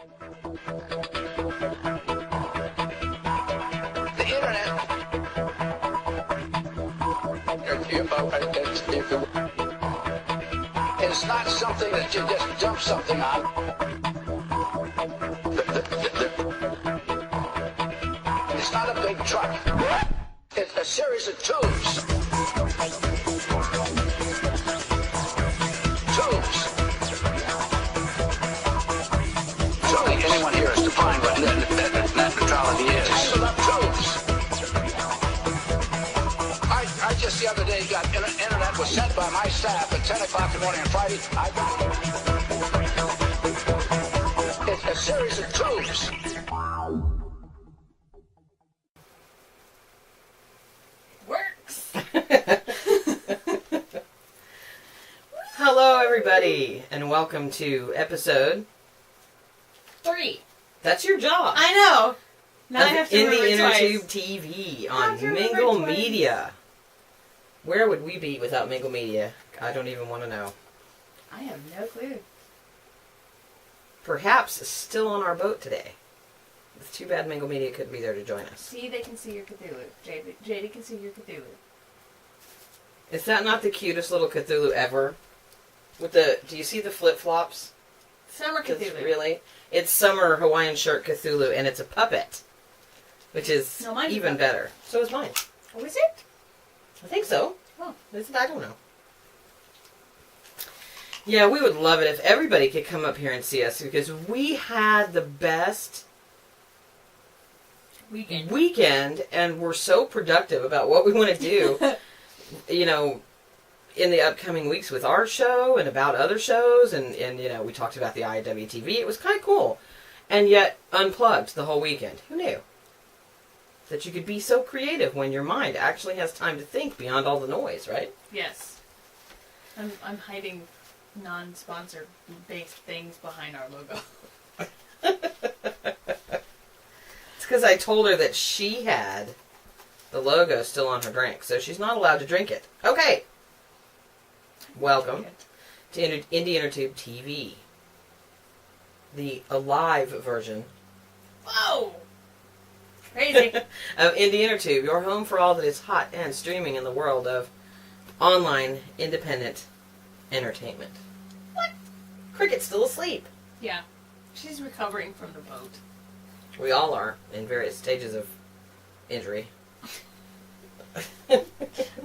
The internet is not something that you just dump something on. It's not a big truck. It's a series of tubes. Surely anyone here has defined what net neutrality is. Tangled up tubes. I just the other day got internet was sent by my staff at 10 o'clock in the morning on Friday. It's a series of tubes. Works. Hello, everybody, and welcome to episode 3. That's your job. I know. Now I have to remember Indie Intertube twice. TV I on have to remember Mingle twice. Media. Where would we be without Mingle Media? I don't even want to know. I have no clue. Perhaps still on our boat today. It's too bad Mingle Media couldn't be there to join us. See, they can see your Cthulhu. JD can see your Cthulhu. Is that not the cutest little Cthulhu ever? With the, do you see the flip-flops? Summer Cthulhu. Really? It's summer Hawaiian shirt Cthulhu, and it's a puppet. Which is No, mine's a even puppet. better. So is mine. Oh, is it? I think so. Oh. Is it? I don't know. Yeah, we would love it if everybody could come up here and see us, because we had the best weekend and we're so productive about what we want to do, you know, in the upcoming weeks with our show and about other shows, and you know, we talked about the IWTV. It was kind of cool. And yet unplugged the whole weekend. Who knew? That you could be so creative when your mind actually has time to think beyond all the noise, right? Yes. I'm hiding non-sponsor based things behind our logo. It's because I told her that she had the logo still on her drink, so she's not allowed to drink it. Okay. Welcome to Indie Intertube TV. The alive version Whoa! Crazy. of Indie Intertube, your home for all that is hot and streaming in the world of online independent entertainment. What? Cricket's still asleep. Yeah. She's recovering from the boat. We all are in various stages of injury. Oh,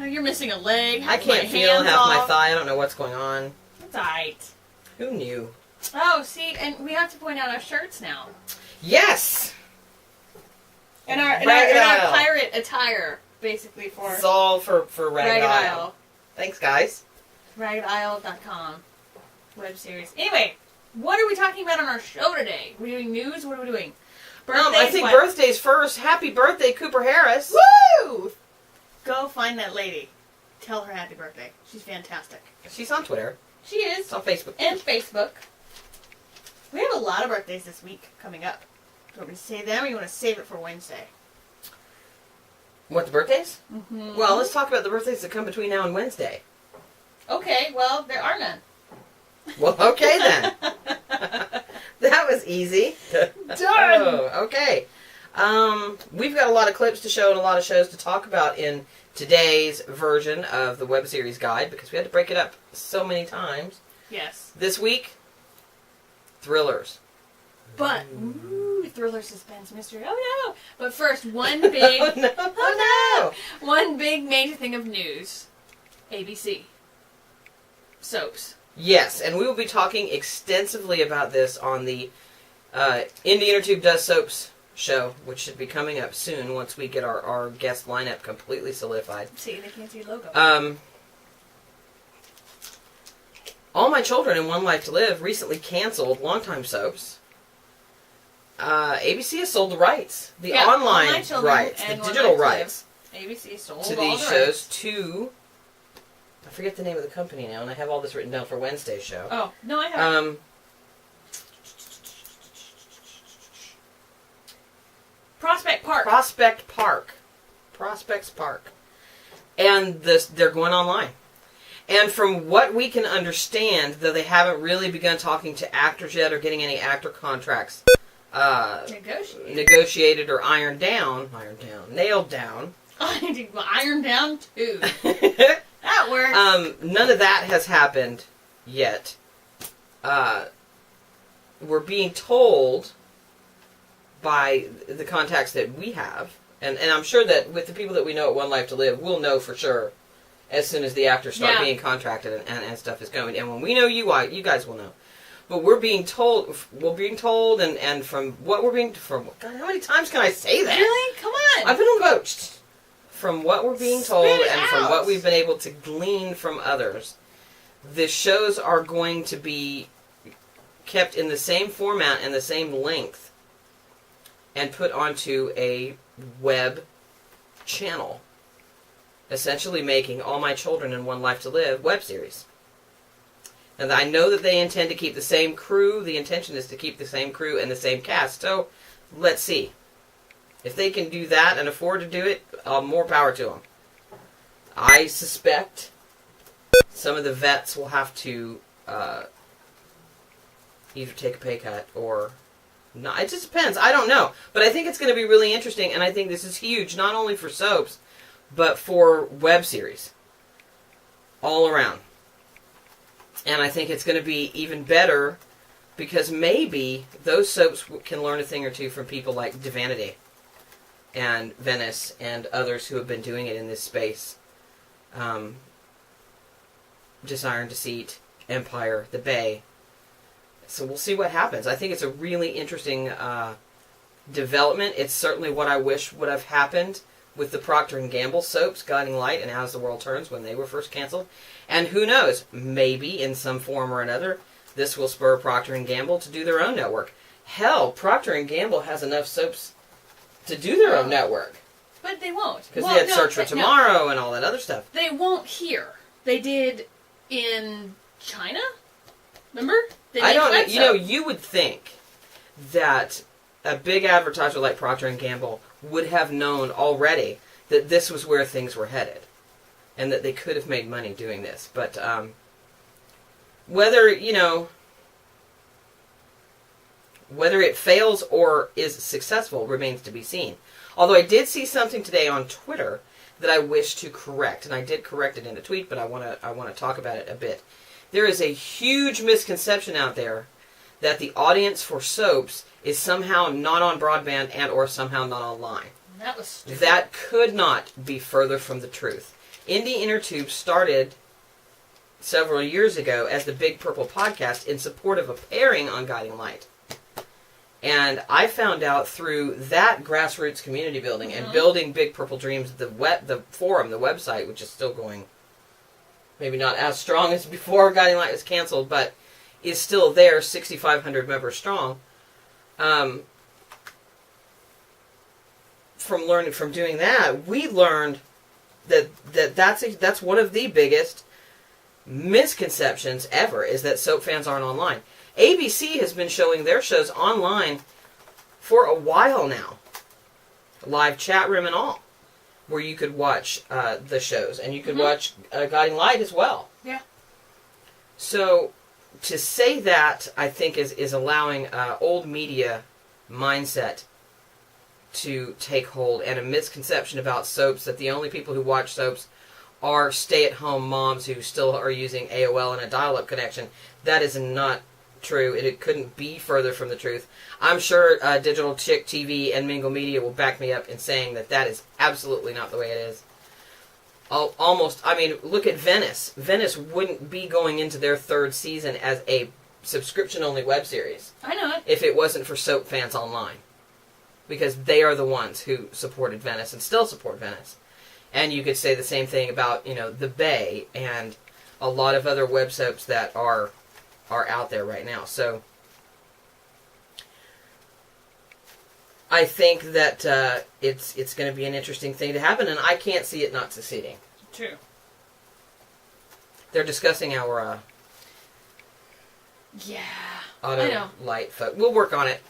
you're missing a leg. I half can't my feel hands half my off. thigh. I don't know what's going on. It's alright. Who knew? Oh, see, and we have to point out our shirts now. Yes! And our Ragged Isle. pirate attire, basically, for It's all for Ragged Ragged Isle. Isle. Thanks, guys. RaggedIsle.com web series. Anyway, what are we talking about on our show today? Are we doing news? What are we doing? Birthdays? I think what? birthdays first. Happy birthday, Cooper Harris. Woo! Go find that lady. Tell her happy birthday. She's fantastic. She's on Twitter. She is. It's on Facebook. And Facebook. We have a lot of birthdays this week coming up. Do you want me to say them or you want to save it for Wednesday? What, the birthdays? Mm-hmm. Well, let's talk about the birthdays that come between now and Wednesday. Okay, well, there are none. Well, okay then. That was easy. Done! Oh, okay. We've got a lot of clips to show and a lot of shows to talk about in today's version of the web series guide, because we had to break it up so many times. Yes. This week, thrillers. But, ooh, thriller, suspense, mystery. Oh no! But first, one big, Oh no! oh no! One big major thing of news. ABC. Soaps. Yes, and we will be talking extensively about this on the Indie Intertube Does Soaps show, which should be coming up soon once we get our guest lineup completely solidified. See, they can't see your logo. All My Children and One Life to Live recently canceled longtime soaps. ABC has sold the rights, the All online My Children rights, the and One digital Life to rights ABC sold to all these the shows rights. to, I forget the name of the company now, and I have all this written down for Wednesday's show. Oh, no, I haven't. Prospect Park. Prospects Park. And they're going online. And from what we can understand, though they haven't really begun talking to actors yet or getting any actor contracts negotiated or nailed down. Ironed down too. That works. None of that has happened yet. We're being told by the contacts that we have, and I'm sure that with the people that we know at One Life to Live, we'll know for sure as soon as the actors start being contracted and stuff is going. And when we know you guys will know. But we're being told, and from what we're being, God, how many times can I say that? Really? Come on. I've been on boats. From what we're being told and out. from what we've been able to glean from others, the shows are going to be kept in the same format and the same length and put onto a web channel, essentially making All My Children and One Life to Live web series. And I know that they intend to keep the same crew. The intention is to keep the same crew and the same cast. So, let's see. If they can do that and afford to do it, more power to them. I suspect some of the vets will have to either take a pay cut or not. It just depends. I don't know. But I think it's going to be really interesting, and I think this is huge, not only for soaps, but for web series. All around. And I think it's going to be even better because maybe those soaps can learn a thing or two from people like Divinity and Venice and others who have been doing it in this space. Desire and Deceit, Empire, The Bay. So we'll see what happens. I think it's a really interesting development. It's certainly what I wish would have happened with the Procter & Gamble soaps, Guiding Light and As the World Turns, when they were first canceled. And who knows, maybe in some form or another, this will spur Procter & Gamble to do their own network. Hell, Procter & Gamble has enough soaps to do their own network. But they won't. Because they had Search for Tomorrow and all that other stuff. They won't here. They did in China? Remember? I don't know. You know, you would think that a big advertiser like Procter & Gamble would have known already that this was where things were headed. And that they could have made money doing this. But whether it fails or is successful remains to be seen. Although I did see something today on Twitter that I wish to correct. And I did correct it in a tweet, but I want to talk about it a bit. There is a huge misconception out there that the audience for soaps is somehow not on broadband and or somehow not online. That was stupid. That could not be further from the truth. Indie Intertube started several years ago as the Big Purple podcast in support of a pairing on Guiding Light. And I found out through that grassroots community building and building Big Purple Dreams, the forum, the website, which is still going, maybe not as strong as before Guiding Light was canceled, but is still there, 6,500 members strong. From doing that, we learned that's one of the biggest misconceptions ever, is that soap fans aren't online. ABC has been showing their shows online for a while now. Live chat room and all. Where you could watch the shows. And you could watch Guiding Light as well. Yeah. So, to say that, I think, is allowing old media mindset to take hold, and a misconception about soaps that the only people who watch soaps are stay-at-home moms who still are using AOL and a dial-up connection. That is not true. It couldn't be further from the truth. I'm sure Digital Chick TV and Mingle Media will back me up in saying that is absolutely not the way it is. Look at Venice. Venice wouldn't be going into their third season as a subscription-only web series. I know it. If it wasn't for soap fans online. Because they are the ones who supported Venice and still support Venice. And you could say the same thing about, The Bay and a lot of other web soaps that are out there right now. So I think that it's going to be an interesting thing to happen, and I can't see it not succeeding. True. They're discussing our auto light. We'll work on it.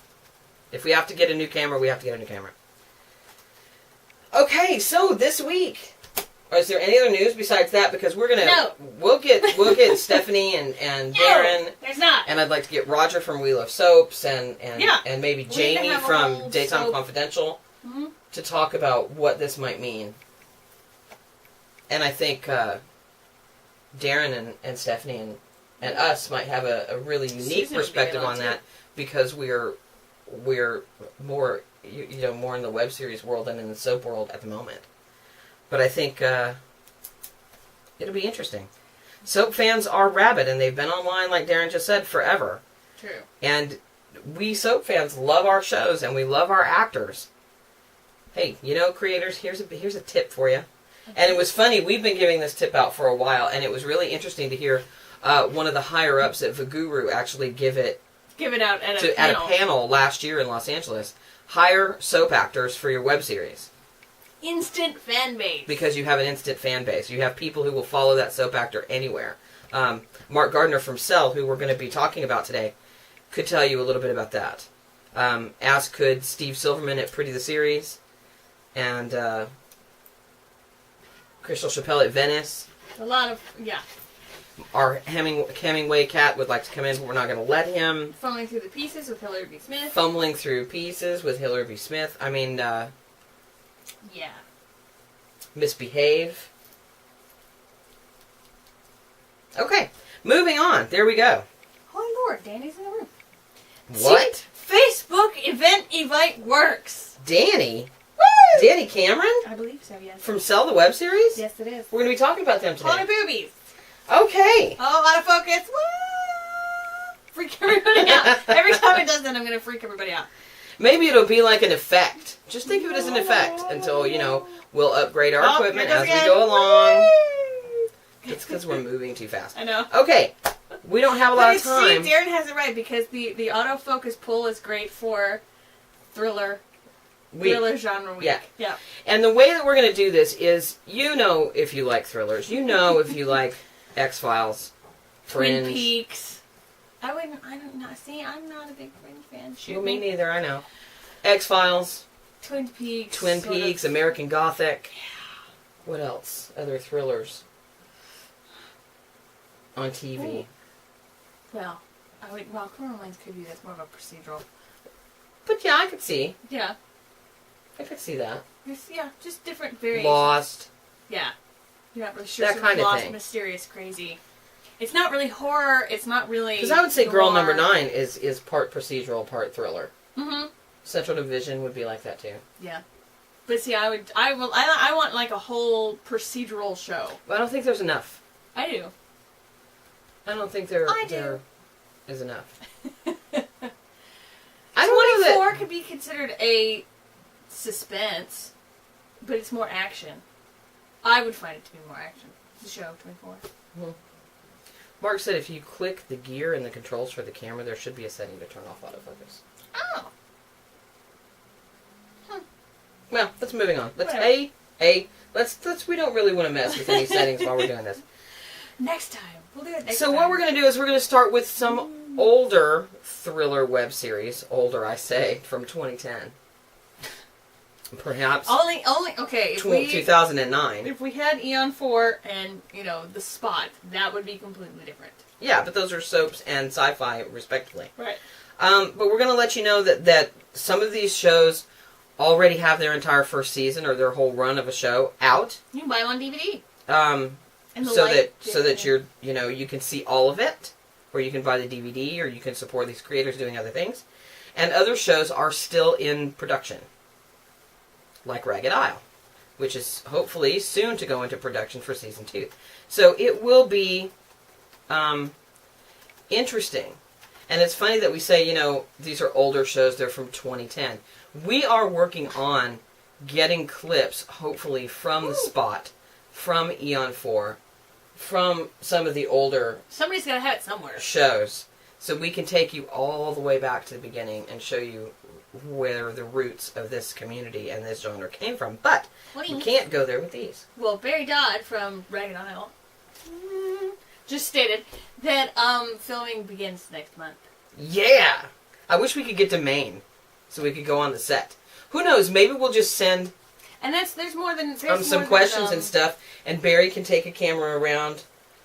If we have to get a new camera, we have to get a new camera. Okay, so this week, Is there any other news besides that? Because we're gonna we'll get Stephanie and Darren. There's not. And I'd like to get Roger from Wheel of Soaps and maybe We need to Jamie have a from whole Daytime soap. Confidential to talk about what this might mean. And I think Darren and Stephanie and us might have a really unique Susan would be perspective able on to. that because we're more more in the web series world than in the soap world at the moment. But I think it'll be interesting. Soap fans are rabid, and they've been online, like Darren just said, forever. True. And we soap fans love our shows, and we love our actors. Hey, creators, here's a tip for you. And it was funny, we've been giving this tip out for a while, and it was really interesting to hear one of the higher-ups at Viguru actually give it out at a panel last year in Los Angeles. Hire soap actors for your web series. Instant fan base. Because you have an instant fan base. You have people who will follow that soap actor anywhere. Mark Gardner from Cell, who we're going to be talking about today, could tell you a little bit about that. As could Steve Silverman at Pretty the Series. And Crystal Chappelle at Venice. A lot of, Our Hemingway cat would like to come in, but we're not going to let him. Fumbling Through the Pieces with Hillary B. Smith. Fumbling Through Pieces with Hillary B. Smith. I mean, Yeah. Misbehave. Okay, moving on. There we go. Oh, Lord, Danny's in the room. What? See, Facebook event invite works. Danny? Woo! Danny Cameron? I believe so, yes. From Cell the web series? Yes, it is. We're going to be talking about them A lot of today. boobies. Okay. Oh, out of focus. Woo! Freak everybody out. Every time it does that, I'm going to freak everybody out. Maybe it'll be like an effect. Just think of it as an effect until, we'll upgrade our equipment here it as goes we again. go along. Woo! It's because we're moving too fast. I know. Okay. We don't have a lot of time. See, Darren has it right because the autofocus pull is great for thriller genre week. Yeah. And the way that we're going to do this is, if you like thrillers, if you like X-Files, Twin Fringe. Peaks. I'm not a big Fringe fan. Shoot Well, me neither, I know. X-Files, Twin Peaks. Twin Peaks, American Gothic. What else? Other thrillers on TV. Ooh. Well, Criminal Minds could be, that's more of a procedural. But yeah, I could see. Yeah. I could see that. Just different variations. Lost. Yeah. You're not really sure. That kind of Lost, thing. Mysterious, crazy. It's not really horror. It's not really. Because I would say Girl noir. Number 9 is part procedural, part thriller. Mm-hmm. Central Division would be like that too. Yeah. But see, I want like a whole procedural show. But I don't think there's enough. I do. I don't think there is enough. I don't know 24 that. could be considered a suspense, but it's more action. I would find it to be more action. The show 24. Mark said if you click the gear and the controls for the camera, there should be a setting to turn off autofocus. Oh. Well, let's moving on. Let's Whatever. let's we don't really want to mess with any settings while we're doing this. Next time. We'll do it next So time. what we're going to do is we're going to start with some older thriller web series. Older, I say, from 2010. Perhaps Only, okay, 2009. if we had Eon 4 and, The Spot, that would be completely different. Yeah, but those are soaps and sci-fi, respectively. Right. But we're going to let you know that some of these shows already have their entire first season or their whole run of a show out. You can buy them on DVD. So that you're, you can see all of it, or you can buy the DVD, or you can support these creators doing other things. And other shows are still in production, like Ragged Isle, which is hopefully soon to go into production for season 2. So it will be interesting. And it's funny that we say, these are older shows, they're from 2010. We are working on getting clips, hopefully, from The Spot, from Eon 4, from some of the older Somebody's got to have it somewhere. shows, so we can take you all the way back to the beginning and show you where the roots of this community and this genre came from. But we can't go there with these. Well, Barry Dodd from Ragged Isle just stated that filming begins next month. Yeah! I wish we could get to Maine so we could go on the set. Who knows, maybe we'll just send And there's more than some questions and stuff. And Barry can take a camera around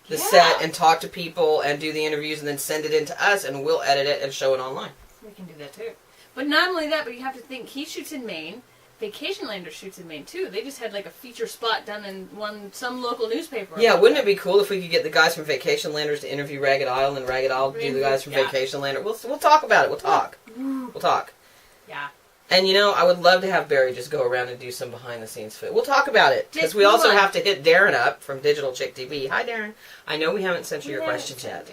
the Yeah. set and talk to people and do the interviews and then send it in to us, and we'll edit it and show it online. We can do that too. But not only that, but you have to think he shoots in Maine. Vacationlander shoots in Maine too. They just had like a feature spot done in some local newspaper. Yeah, wouldn't it be cool if we could get the guys from Vacationlanders to interview Ragged Isle and Ragged Isle to do the guys from Vacationlander? We'll talk about it. We'll talk. We'll talk. Yeah. And I would love to have Barry just go around and do some behind the scenes fit. We'll talk about it because we also have to hit Darren up from Digital Chick TV. Hi, Darren. I know we haven't sent you your questions yet,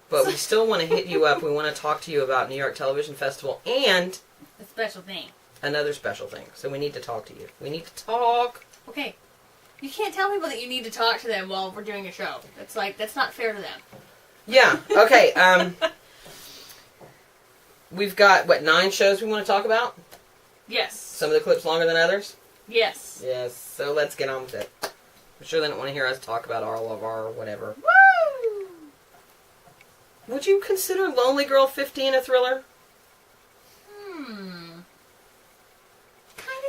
but we still want to hit you up. We want to talk to you about New York Television Festival and a special thing. Another special thing. So we need to talk to you. We need to talk. Okay. You can't tell people that you need to talk to them while we're doing a show. That's not fair to them. Yeah. Okay. We've got, 9 shows we want to talk about? Yes. Some of the clips longer than others? Yes. Yes. So let's get on with it. I'm sure they don't want to hear us talk about all of our whatever. Woo! Would you consider Lonely Girl 15 a thriller?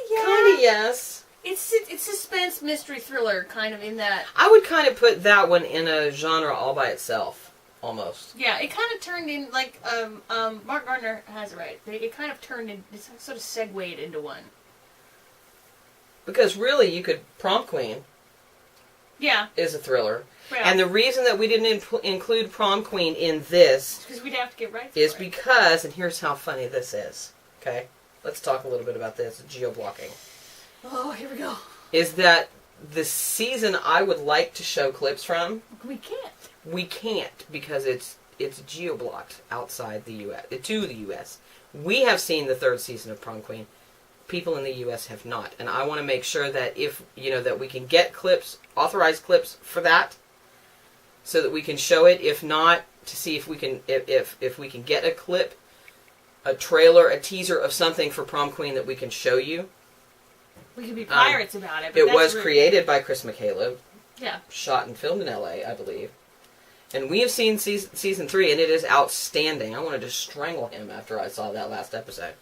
Kinda yes. It's suspense mystery thriller, kind of in that. I would kind of put that one in a genre all by itself, almost. Yeah, it kind of turned in like Mark Gardner has it right. It kind of turned in, it sort of segued into one. Because really, you could Prom Queen. Yeah. Is a thriller. Yeah. And the reason that we didn't include Prom Queen in this because we'd have to get right. Is because, and here's how funny this is. Okay, let's talk a little bit about this geo-blocking. Oh, here we go. Is that the season I would like to show clips from? We can't. We can't because it's geo-blocked outside the U.S. to the U.S. We have seen the 3rd season of Prom Queen. People in the U.S. have not, and I want to make sure that if that we can get clips, authorized clips for that, so that we can show it. If not, to see if we can if we can get a clip, a trailer, a teaser of something for Prom Queen that we can show you. We could be pirates about it. But it was created by Chris McCaleb. Yeah. Shot and filmed in L.A., I believe. And we have seen season 3, and it is outstanding. I wanted to strangle him after I saw that last episode.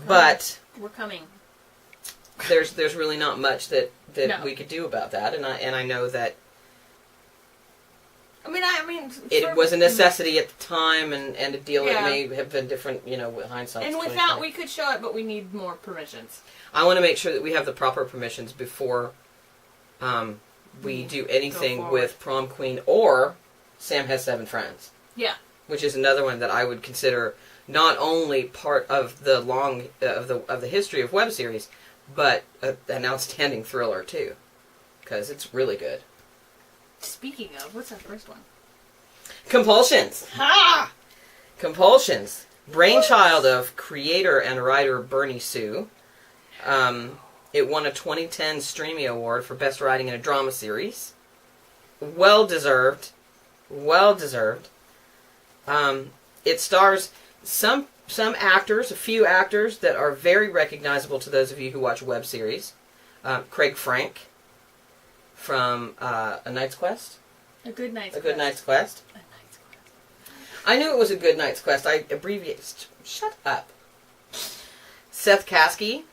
But we're coming. There's really not much that No. we could do about that, and I know that. I mean, it was a necessity at the time, and a deal that may have been different, with hindsight. And without, we could show it, but we need more permissions. I want to make sure that we have the proper permissions before we do anything with Prom Queen or Sam Has 7 Friends. Yeah. Which is another one that I would consider not only part of the of the history of web series, but an outstanding thriller too, because it's really good. Speaking of, what's our first one? Compulsions. Ha! Compulsions. Brainchild of creator and writer Bernie Sue. It won a 2010 Streamy Award for Best Writing in a Drama Series. Well deserved. Well deserved. It stars some actors, a few actors that are very recognizable to those of you who watch web series. Craig Frank from A Knight's Quest. A Good Night's Quest. A Good Night's Quest. A Knight's Quest. I knew it was A Good Night's Quest. I abbreviated. Shut up. Seth Caskey,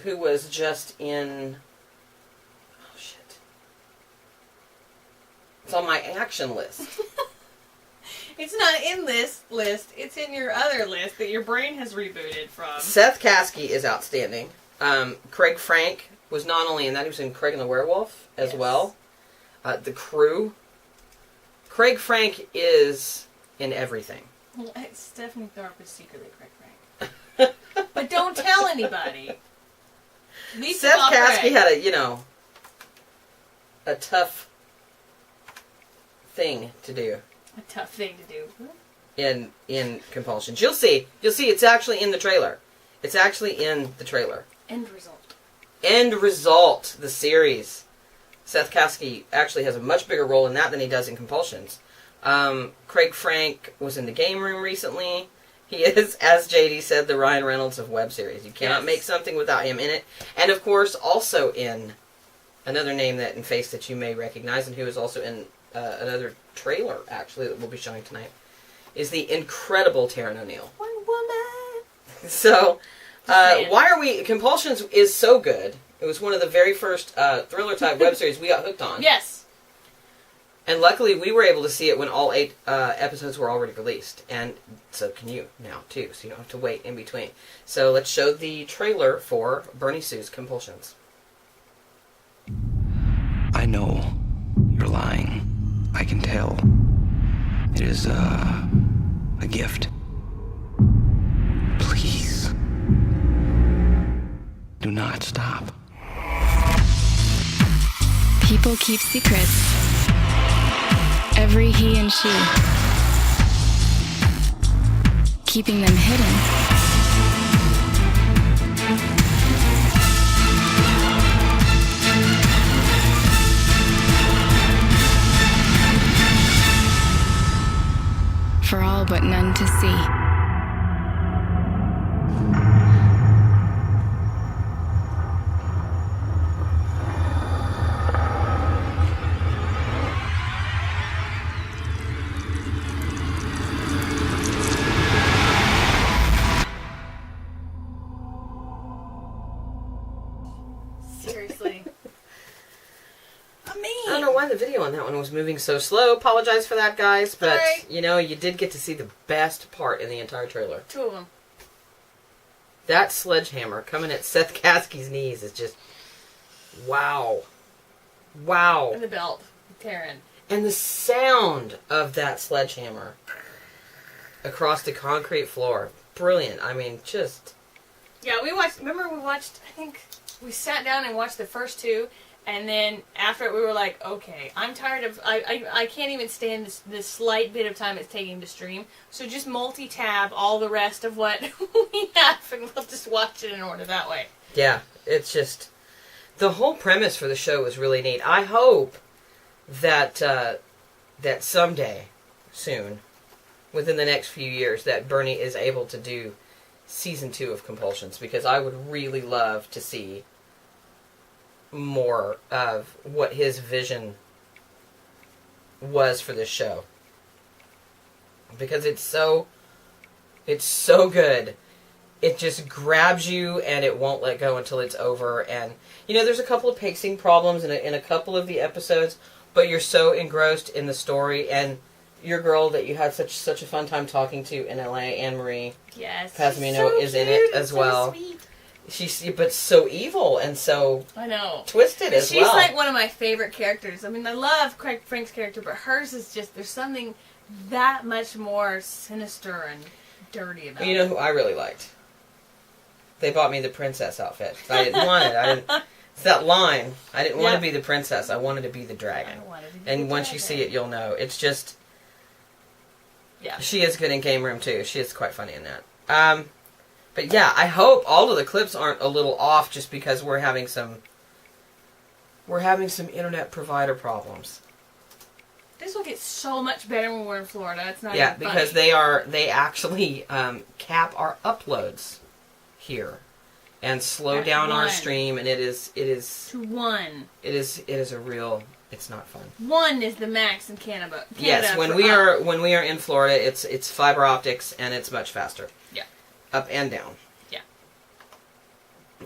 who was just in... Oh, shit. It's on my action list. It's not in this list. It's in your other list that your brain has rebooted from. Seth Caskey is outstanding. Craig Frank was not only in that, he was in Craig and the Werewolf as well. The Crew. Craig Frank is in everything. Well, Stephanie Thorpe is secretly Craig Frank. But don't tell anybody. Seth Caskey had a tough thing to do. A tough thing to do. In Compulsions. You'll see. It's actually in the trailer. It's actually in the trailer. End result. End Result, the series. Seth Caskey actually has a much bigger role in that than he does in Compulsions. Craig Frank was in The Game Room recently. He is, as JD said, the Ryan Reynolds of web series. You cannot make something without him in it. And of course, also in another name that and face that you may recognize, and who is also in another trailer, actually, that we'll be showing tonight, is the incredible Taryn O'Neill. One woman. So, Why are we... Compulsions is so good. It was one of the very first thriller-type web series we got hooked on. Yes. And luckily, we were able to see it when all 8 episodes were already released. And so can you now, too, so you don't have to wait in between. So let's show the trailer for Bernie Sue's Compulsions. I know you're lying. I can tell. It is a gift. Please, do not stop. People keep secrets. Every he and she. Keeping them hidden. For all but none to see. Seriously. I don't know why the video on that one was moving so slow. Apologize for that, guys. But, Sorry. you know, you did get to see the best part in the entire trailer. 2 of them. That sledgehammer coming at Seth Caskey's knees is just... Wow. Wow. And the belt. Tearing. And the sound of that sledgehammer across the concrete floor. Brilliant. I mean, just... Yeah, we watched, I think, we sat down and watched the first 2, and then after it we were like, okay, I'm tired of, I can't even stand this slight bit of time it's taking to stream, so just multi-tab all the rest of what we have, and we'll just watch it in order that way. Yeah, it's just... The whole premise for the show was really neat. I hope that that someday, soon, within the next few years, that Bernie is able to do season 2 of Compulsions, because I would really love to see more of what his vision was for this show. Because it's so good. It just grabs you and it won't let go until it's over. And, you know, there's a couple of pacing problems in a couple of the episodes, but you're so engrossed in the story, and your girl that you had such a fun time talking to in LA, Anne-Marie Pasmino, so is in it as well. Sweet. She's but so evil and so I know. twisted as She's well. She's like one of my favorite characters. I mean, I love Craig Frank's character, but hers is just, there's something that much more sinister and dirty about it. You know who I really liked? They bought me the princess outfit. I didn't want it. It's that line. I didn't want to be the princess. I wanted to be the dragon. And once you see it, you'll know. It's just... Yeah. She is good in Game Room, too. She is quite funny in that. But yeah, I hope all of the clips aren't a little off just because we're having some internet provider problems. This will get so much better when we're in Florida. It's not Yeah, even because funny. they actually cap our uploads here and slow At down our 1. stream, and it is To 1. it is a real... It's not fun. 1 is the max in Canada. Yes, when we are in Florida, it's fiber optics and it's much faster. Yeah. Up and down. Yeah.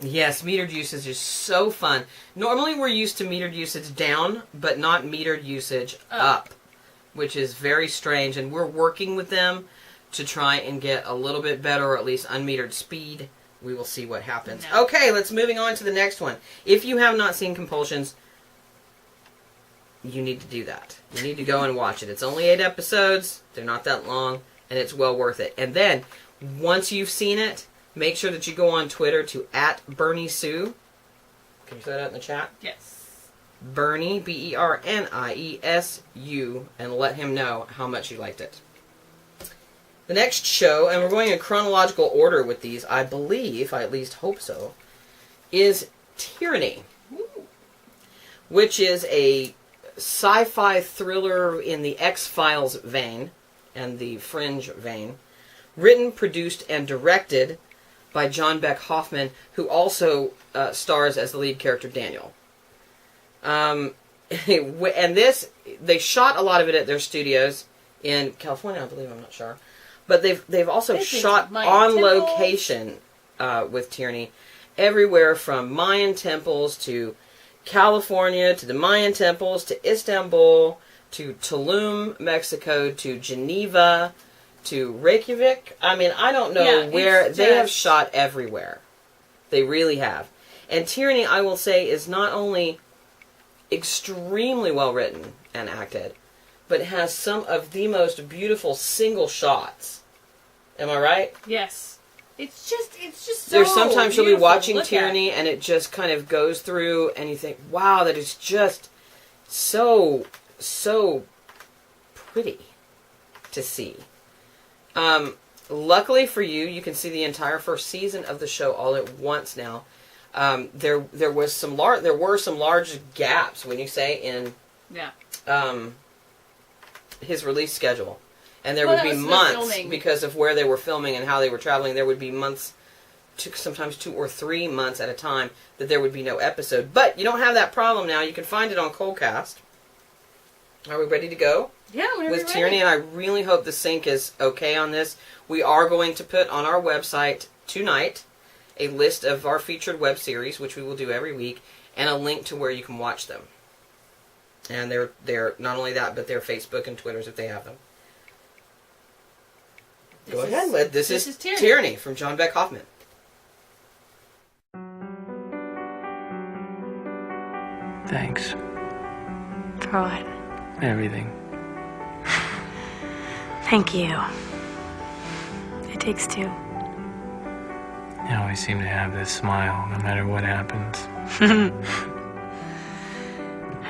Yes, metered usage is so fun. Normally we're used to metered usage down, but not metered usage up, which is very strange, and we're working with them to try and get a little bit better, or at least unmetered speed. We will see what happens. No. Okay, let's moving on to the next one. If you have not seen Compulsions, you need to do that. You need to go and watch it. It's only 8 episodes. They're not that long, and it's well worth it. And then, once you've seen it, make sure that you go on Twitter to @BernieSue. Can you throw that out in the chat? Yes. Bernie, BernieSU, and let him know how much you liked it. The next show, and we're going in chronological order with these, I believe, I at least hope so, is Tyranny, which is a sci-fi thriller in the X-Files vein and the Fringe vein, written, produced, and directed by John Beck Hoffman, who also stars as the lead character Daniel. And this, they shot a lot of it at their studios in California, I believe, I'm not sure. But they've also shot on location with Tierney. Everywhere from Mayan temples to California, to the Mayan temples, to Istanbul, to Tulum, Mexico, to Geneva, to Reykjavik. I mean, I don't know where. They have shot everywhere. They really have. And Tierney, I will say, is not only extremely well written and acted, but has some of the most beautiful single shots. Am I right? Yes. It's just so There's sometimes you'll be watching Tierney and it just kind of goes through and you think, wow, that is just so pretty to see. Luckily for you, you can see the entire first season of the show all at once now. There were some large gaps, when you say, in his release schedule. And there would be months, because of where they were filming and how they were traveling, there would be months, sometimes 2 or 3 months at a time, that there would be no episode. But you don't have that problem now. You can find it on Coldcast. Are we ready to go? Yeah, we're with Tierney, and I really hope the sync is okay on this. We are going to put on our website tonight a list of our featured web series, which we will do every week, and a link to where you can watch them. And they're not only that, but they're Facebook and Twitters if they have them. Go ahead, This is Tierney from John Beck Hoffman. Thanks. For what? Everything. Thank you. It takes two. You always seem to have this smile, no matter what happens.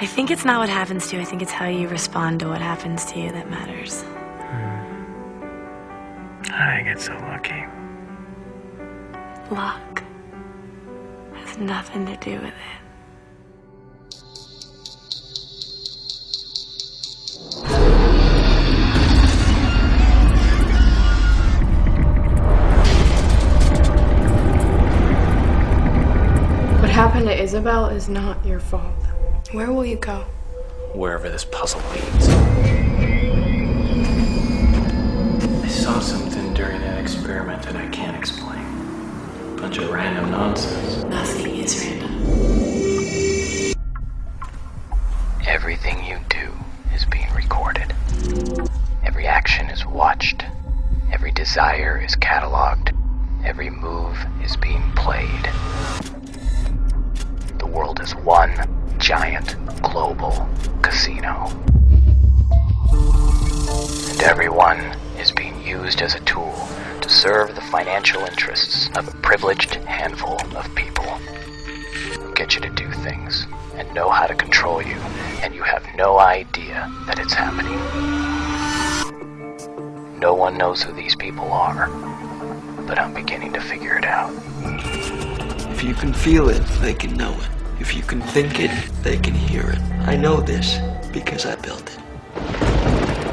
I think it's not what happens to you. I think it's how you respond to what happens to you that matters. I get so lucky. Luck has nothing to do with it. What happened to Isabel is not your fault. Where will you go? Wherever this puzzle leads. I saw something during that experiment that I can't explain. A bunch of random nonsense. Nothing is random. Everything you do is being recorded. Every action is watched. Every desire is cataloged. Every move is being played. The world is one giant global casino. And everyone is being used as a tool to serve the financial interests of a privileged handful of people who get you to do things and know how to control you, and you have no idea that it's happening. No one knows who these people are, but I'm beginning to figure it out. If you can feel it, they can know it. If you can think it, they can hear it. I know this because I built it.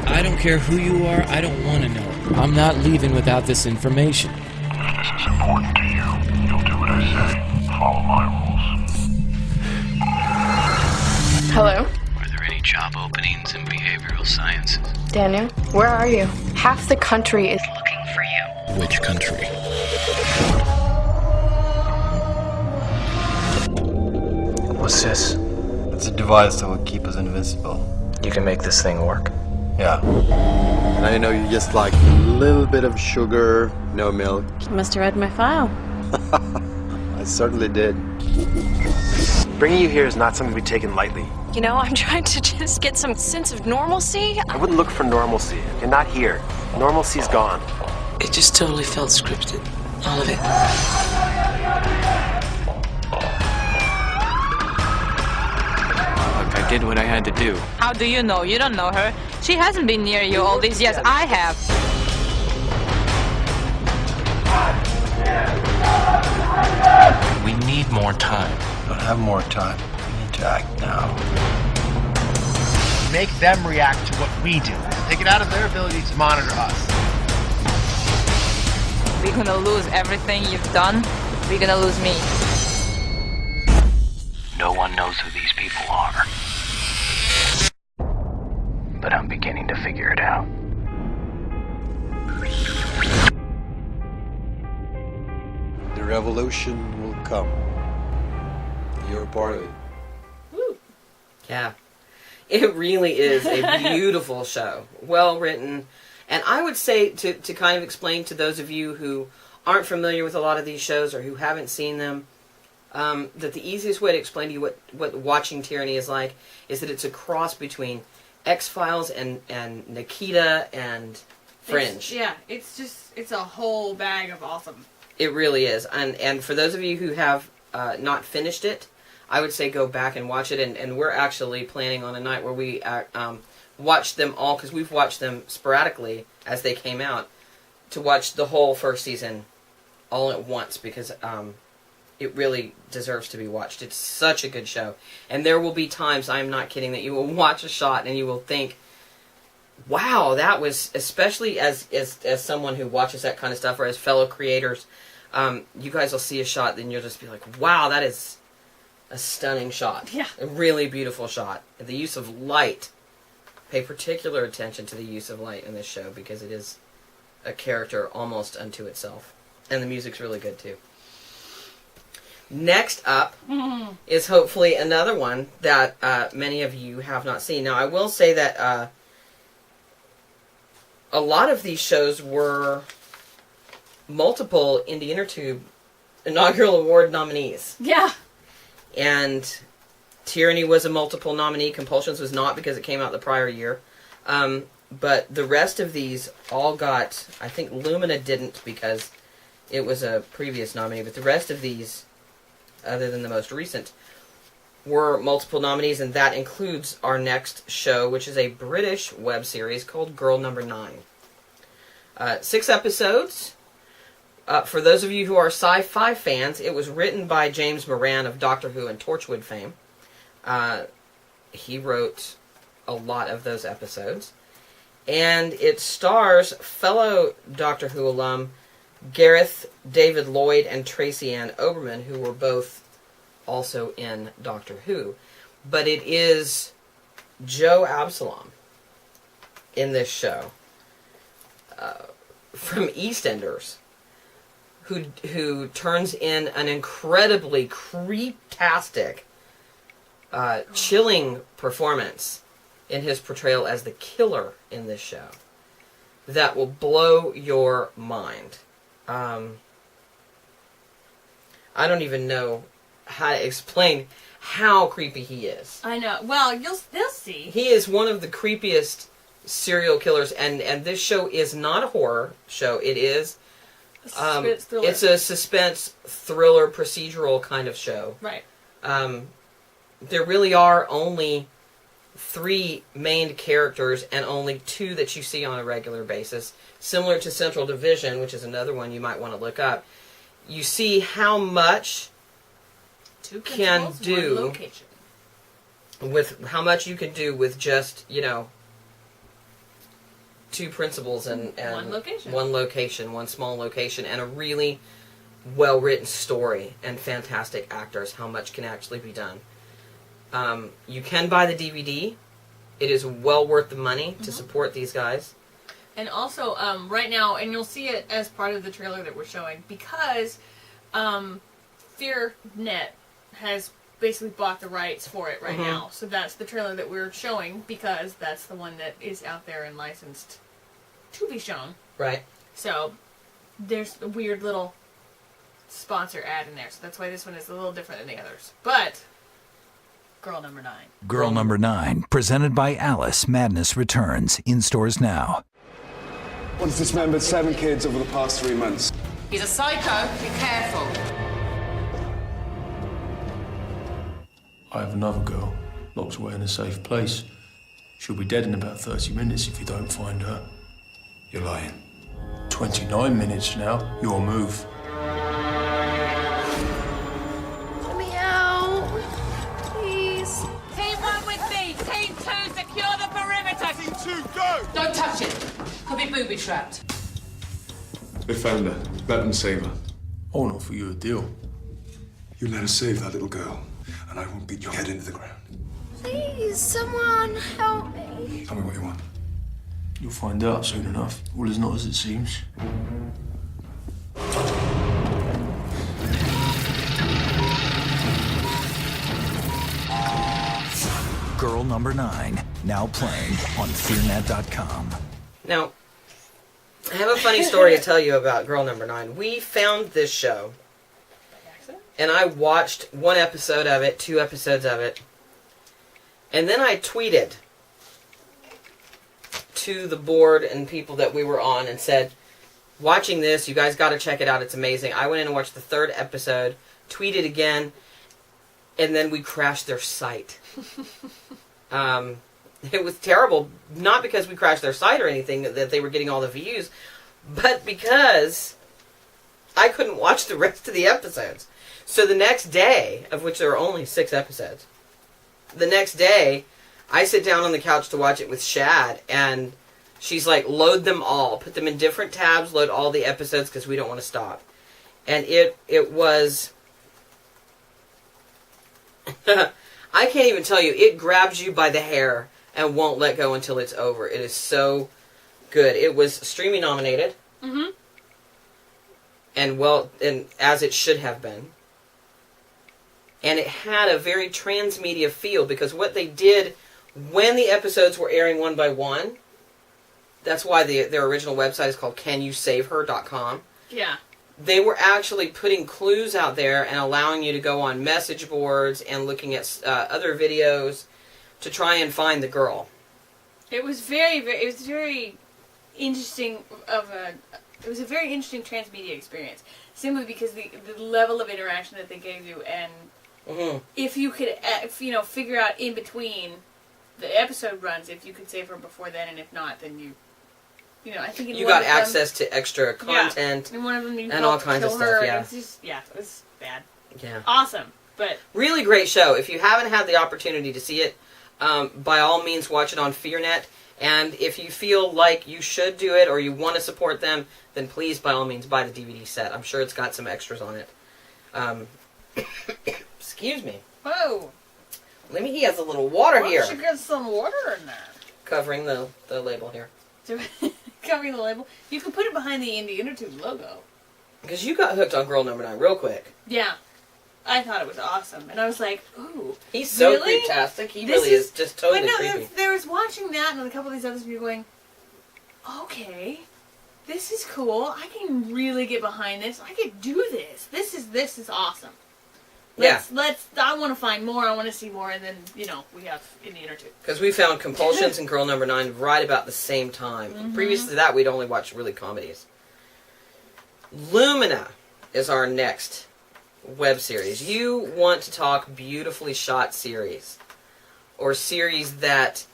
I don't care who you are, I don't want to know. I'm not leaving without this information. If this is important to you, you'll do what I say. Follow my rules. Hello? Are there any job openings in behavioral sciences? Daniel, where are you? Half the country is looking for you. Which country? What's this? It's a device that will keep us invincible. You can make this thing work? Yeah. Now you know you just like a little bit of sugar, no milk. You must have read my file. I certainly did. Bringing you here is not something to be taken lightly. You know, I'm trying to just get some sense of normalcy. I wouldn't look for normalcy. You're not here. Normalcy's gone. It just totally felt scripted. All of it. Look, I did what I had to do. How do you know? You don't know her. She hasn't been near you all these years. I have. We need more time. We don't have more time. We need to act now. Make them react to what we do. Take it out of their ability to monitor us. We're gonna lose everything you've done. We're gonna lose me. No one knows who these people are. But I'm beginning to figure it out. The revolution will come. You're a part of it. Woo. Yeah. It really is a beautiful show. Well written. And I would say, to kind of explain to those of you who aren't familiar with a lot of these shows or who haven't seen them, that the easiest way to explain to you what watching Tyranny is like is that it's a cross between X-Files and Nikita and Fringe. It's a whole bag of awesome. It really is. And for those of you who have not finished it, I would say go back and watch it. And we're actually planning on a night where we watch them all, because we've watched them sporadically as they came out, to watch the whole first season all at once, because it really deserves to be watched. It's such a good show. And there will be times, I'm not kidding, that you will watch a shot and you will think, wow, that was, especially as someone who watches that kind of stuff, or as fellow creators, you guys will see a shot, then you'll just be like, wow, that is a stunning shot. Yeah. A really beautiful shot. The use of light. Pay particular attention to the use of light in this show, because it is a character almost unto itself. And the music's really good, too. Next up is hopefully another one that many of you have not seen. Now, I will say that a lot of these shows were multiple Indie Intertube inaugural award nominees. Yeah. And Tyranny was a multiple nominee. Compulsions was not, because it came out the prior year. But the rest of these all got... I think Lumina didn't, because it was a previous nominee. But the rest of these, other than the most recent, were multiple nominees. And that includes our next show, which is a British web series called Girl Number 9. 6 episodes. For those of you who are sci-fi fans, it was written by James Moran of Doctor Who and Torchwood fame. He wrote a lot of those episodes. And it stars fellow Doctor Who alum Gareth David Lloyd and Tracy Ann Oberman, who were both also in Doctor Who. But it is Joe Absalom in this show, from EastEnders, who turns in an incredibly creep-tastic, chilling performance in his portrayal as the killer in this show that will blow your mind. I don't even know how to explain how creepy he is. I know. Well, they'll see. He is one of the creepiest serial killers, and this show is not a horror show. It is it's a suspense thriller procedural kind of show. Right. There really are only 3 main characters and only 2 that you see on a regular basis. Similar to Central Division, which is another one you might want to look up. You see how much 2 can do one location. with how much you can do with just, 2 principals and one location, one small location, and a really well-written story and fantastic actors. How much can actually be done. You can buy the DVD. It is well worth the money to support these guys. And also, right now, and you'll see it as part of the trailer that we're showing, because FearNet has basically bought the rights for it right now. So that's the trailer that we're showing, because that's the one that is out there and licensed to be shown. Right. So there's a weird little sponsor ad in there. So that's why this one is a little different than the others. But Girl Number 9. Girl Number 9, presented by Alice. Madness returns in stores now. What's dismembered 7 kids over the past 3 months? He's a psycho. Be careful. I have another girl, locked away in a safe place. She'll be dead in about 30 minutes if you don't find her. You're lying. 29 minutes now. Your move. Let me out. Please. Team 1 with me. Team 2, secure the perimeter. Team 2, go! Don't touch it. Could be booby-trapped. They found her. Let them save her. I won't offer you a deal. You let us save that little girl, and I won't beat your head into the ground. Please, someone help me. Tell me what you want. You'll find out soon enough. All is not as it seems. Number 9, now playing on FearNet.com. Now, I have a funny story to tell you about Girl Number 9. We found this show, and I watched 1 episode of it, 2 episodes of it, and then I tweeted to the board and people that we were on and said, watching this, you guys got to check it out, it's amazing. I went in and watched the 3rd episode, tweeted again, and then we crashed their site. It was terrible, not because we crashed their site or anything, that they were getting all the views, but because I couldn't watch the rest of the episodes. So the next day, of which there were only 6 episodes, the next day, I sit down on the couch to watch it with Shad, and she's like, load them all, put them in different tabs, load all the episodes, because we don't want to stop. And it was... I can't even tell you, it grabs you by the hair and won't let go until it's over. It is so good. It was streaming nominated. Mm-hmm. And as it should have been. And it had a very transmedia feel, because what they did when the episodes were airing one by one, that's why their original website is called CanYouSaveHer.com. Yeah. They were actually putting clues out there and allowing you to go on message boards and looking at other videos to try and find the girl. It was very interesting it was a very interesting transmedia experience, simply because the level of interaction that they gave you, and if you could figure out in between the episode runs if you could save her before then, and if not, then I think you got access to extra content, and one of them and all kinds of stuff. Yeah, it was bad. Yeah, awesome, but really great show. If you haven't had the opportunity to see it, by all means, watch it on FearNet. And if you feel like you should do it or you want to support them, then please, by all means, buy the DVD set. I'm sure it's got some extras on it. Excuse me. Whoa. He has a little water here. Why don't you get some water in there? Covering the label here. Covering the label? You can put it behind the Indie Intertube logo. Because you got hooked on Girl Number 9 real quick. Yeah. I thought it was awesome. And I was like, ooh. He's so really? creeptastic. He really is just totally creepy. But no, there was watching that and a couple of these others, and you're going, okay, this is cool. I can really get behind this. I could do this. This is awesome. I want to find more. I want to see more. And then, we have Indie Intertube. Because we found Compulsions and Girl Number 9 right about the same time. Mm-hmm. Previous to that, we'd only watched really comedies. Lumina is our next web series. You want to talk beautifully shot series, or series that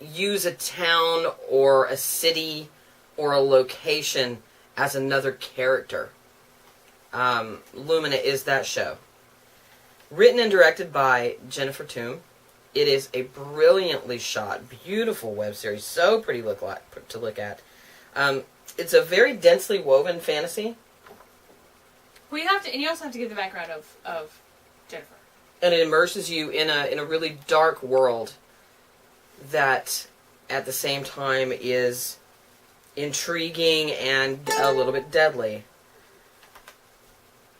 use a town or a city or a location as another character. Lumina is that show. Written and directed by Jennifer Toome. It is a brilliantly shot, beautiful web series. So pretty to look at. It's a very densely woven fantasy. Well, you also have to give the background of Jennifer. And it immerses you in a really dark world that, at the same time, is intriguing and a little bit deadly.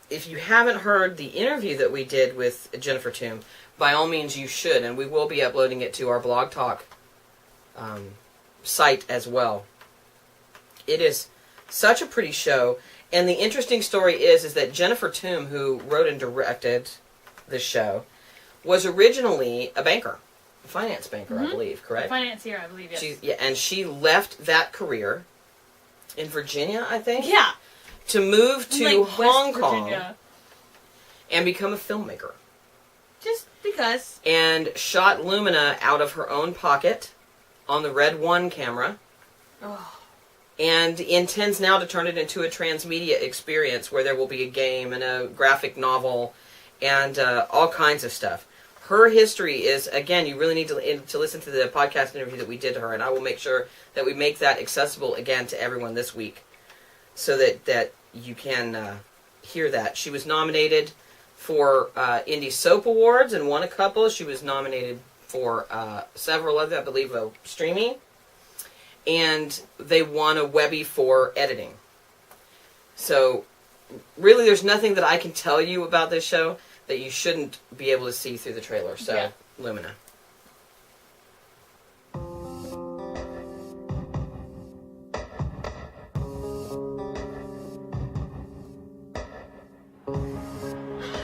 If you haven't heard the interview that we did with Jennifer Toome, by all means you should, and we will be uploading it to our Blog Talk site as well. It is such a pretty show. And the interesting story is that Jennifer Toome, who wrote and directed this show, was originally a banker. A finance banker, I believe, correct? A financier, I believe, yes. And she left that career in Virginia, I think? Yeah. To move to Hong Kong Virginia. And become a filmmaker. Just because. And shot Lumina out of her own pocket on the Red One camera. Oh. And intends now to turn it into a transmedia experience where there will be a game and a graphic novel and all kinds of stuff. Her history is, again, you really need to listen to the podcast interview that we did to her, and I will make sure that we make that accessible again to everyone this week so that you can hear that. She was nominated for Indie Soap Awards and won a couple. She was nominated for several of them, I believe, streaming. And they won a Webby for editing. So, really, there's nothing that I can tell you about this show that you shouldn't be able to see through the trailer. So, Lumina.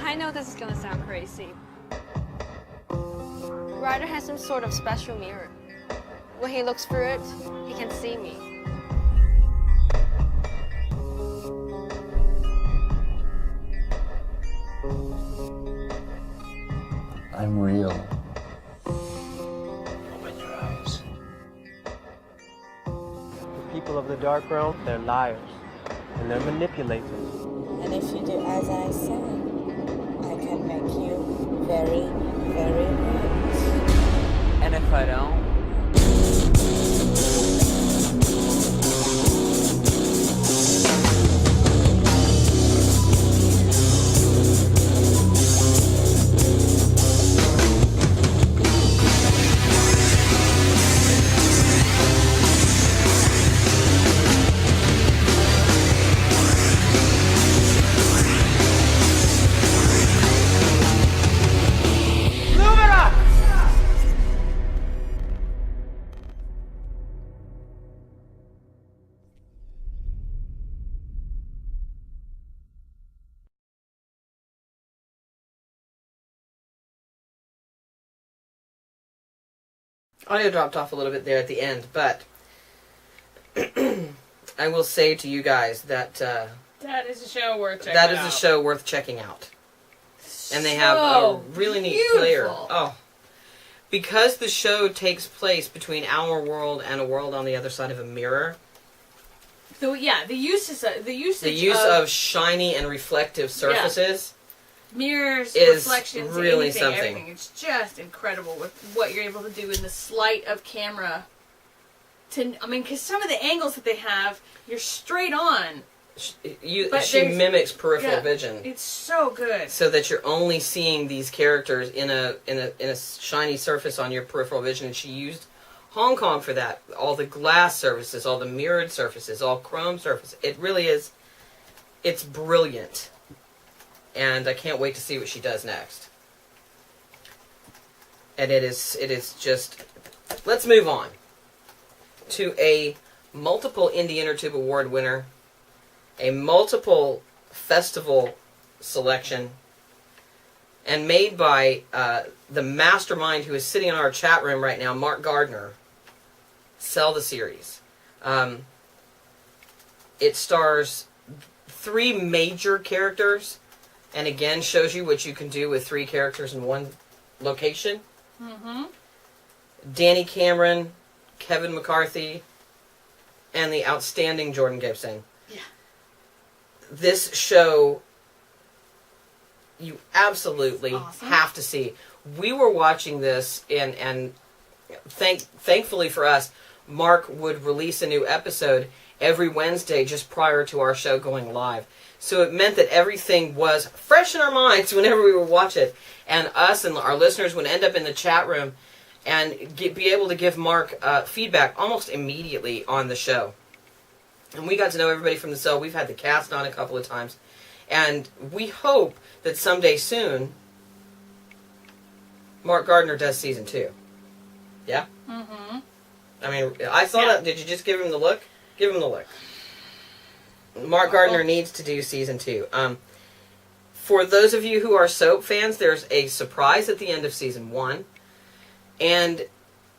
I know this is gonna sound crazy. Ryder has some sort of special mirror. When he looks through it, he can see me. I'm real. Open your eyes. The people of the dark realm, they're liars. And they're manipulators. And if you do as I say, I can make you very, very rich. And if I don't? Audio dropped off a little bit there at the end, but I will say to you guys that that is a show worth checking that is out. a show worth checking out. And they have a really neat player. Oh, because the show takes place between our world and a world on the other side of a mirror. So yeah, the use of shiny and reflective surfaces. Yeah. Mirrors, is reflections, really anything, something. everything. It's just incredible with what you're able to do in the sleight of camera. Because some of the angles that they have, you're straight on. She mimics peripheral vision. It's so good. So that you're only seeing these characters in a shiny surface on your peripheral vision, and she used Hong Kong for that. All the glass surfaces, all the mirrored surfaces, all chrome surfaces. It really is. It's brilliant. And I can't wait to see what she does next. And it is just... Let's move on to a multiple Indie Intertube Award winner, a multiple festival selection, and made by the mastermind who is sitting in our chat room right now, Mark Gardner. Sell the Series. It stars 3 major characters, and again shows you what you can do with 3 characters in one location. Mm-hmm. Danny Cameron, Kevin McCarthy, and the outstanding Jordan Gibson. Yeah. This show, you absolutely have to see. We were watching this, and thankfully for us, Mark would release a new episode every Wednesday just prior to our show going live. So it meant that everything was fresh in our minds whenever we would watch it. And us and our listeners would end up in the chat room and be able to give Mark feedback almost immediately on the show. And we got to know everybody from the cell. We've had the cast on a couple of times. And we hope that someday soon, Mark Gardner does season 2. Yeah? Mm-hmm. I mean, I saw that. Did you just give him the look? Give him the look. Mark Gardner needs to do season 2. For those of you who are soap fans, there's a surprise at the end of season 1. And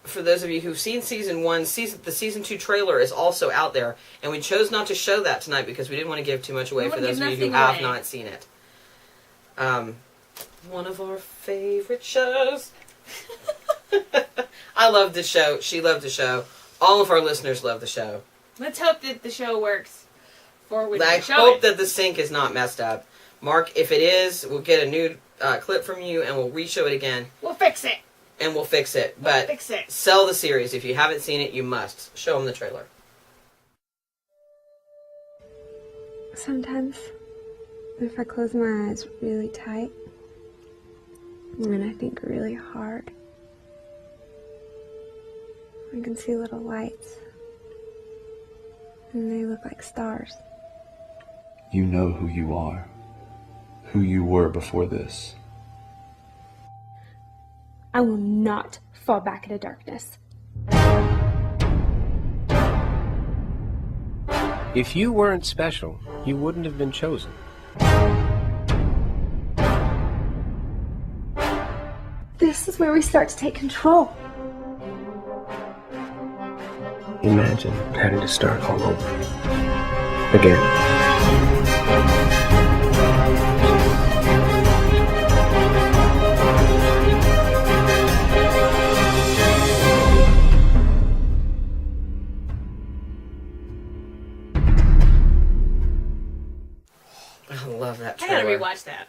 for those of you who've seen season 1, the season 2 trailer is also out there. And we chose not to show that tonight because we didn't want to give too much away for those of you who have not seen it. One of our favorite shows. I love the show. She loved the show. All of our listeners love the show. Let's hope that the show works. I hope that the sync is not messed up. Mark, if it is, we'll get a new clip from you and we'll re-show it again. We'll fix it. And we'll fix it. But sell the series. If you haven't seen it, you must. Show them the trailer. Sometimes, if I close my eyes really tight, and I think really hard, I can see little lights, and they look like stars. You know who you are, who you were before this. I will not fall back into darkness. If you weren't special, you wouldn't have been chosen. This is where we start to take control. Imagine having to start all over again. I love that I trailer. gotta rewatch that.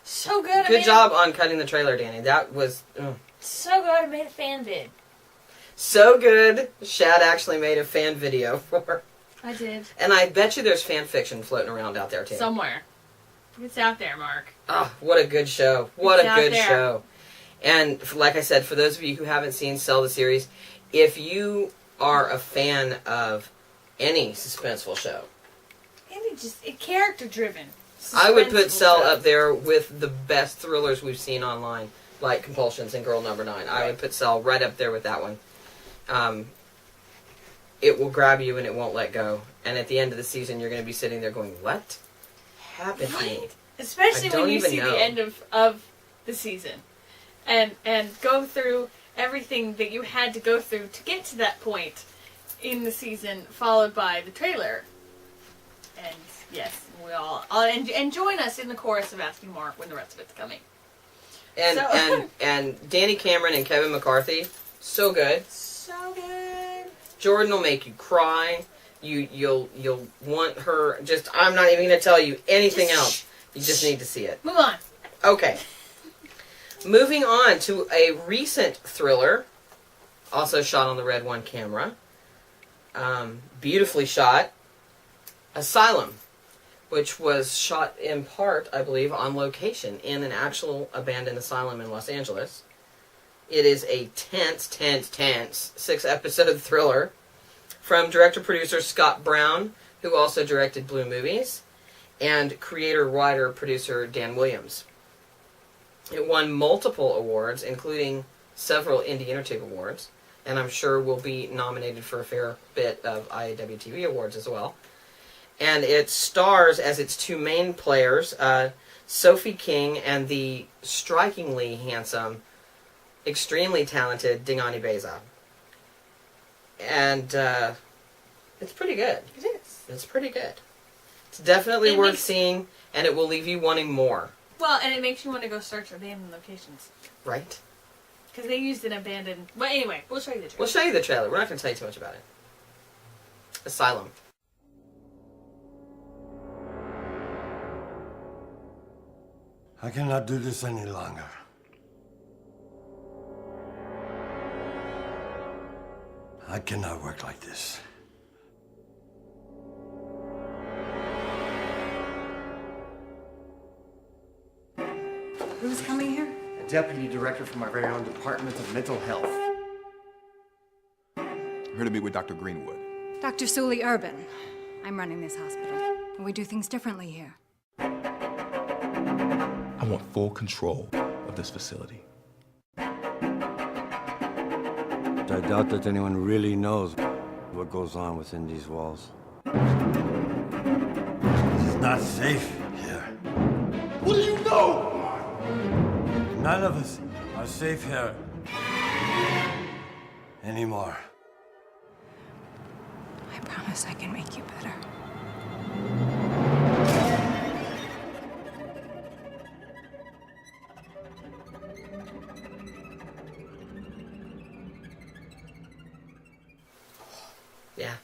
So good. Good job on cutting the trailer, Danny. That was So good. I made a fan vid. so good. Shad actually made a fan video for. I did. And I bet you there's fan fiction floating around out there too. Somewhere. It's out there, Mark. Oh, what a good show. What It's a out good there. show. And like I said, for those of you who haven't seen Cell the series, if you are a fan of any suspenseful show, And just character driven. I would put Cell up there with the best thrillers we've seen online, like Compulsions and Girl Number 9. I would put Cell right up there with that one. It will grab you and it won't let go. And at the end of the season, you're going to be sitting there going, what happened to me? Especially I don't when you even see know. the end of the season. And go through everything that you had to go through to get to that point in the season, followed by the trailer. And yes, we all and join us in the chorus of asking Mark when the rest of it's coming. And and Danny Cameron and Kevin McCarthy, so good. So good. Jordan will make you cry. You'll want her. Just I'm not even going to tell you anything else. You just need to see it. Move on. Okay. Moving on to a recent thriller, also shot on the Red One camera. Beautifully shot. Asylum, which was shot in part, I believe, on location in an actual abandoned asylum in Los Angeles. It is a tense 6-episode thriller from director-producer Scott Brown, who also directed Blue Movies, and creator-writer-producer Dan Williams. It won multiple awards, including several Indie Intertube awards, and I'm sure will be nominated for a fair bit of IAWTV awards as well. And it stars as its two main players, Sophie King and the strikingly handsome, extremely talented Dingani Beza. And it's pretty good. It is. It's pretty good. It's definitely worth seeing, and it will leave you wanting more. Well, and it makes you want to go search abandoned locations. Right? Because they used an abandoned... Well, anyway, we'll show you the trailer. We'll show you the trailer. We're not going to tell you too much about it. Asylum. I cannot do this any longer. I cannot work like this. Who's coming here? A deputy director from our very own Department of Mental Health. Here to meet with Dr. Greenwood. Dr. Sully Urban. I'm running this hospital. We do things differently here. I want full control of this facility. I doubt that anyone really knows what goes on within these walls. It's not safe here. What do you know? None of us are safe here anymore. I promise I can make you better. Yeah.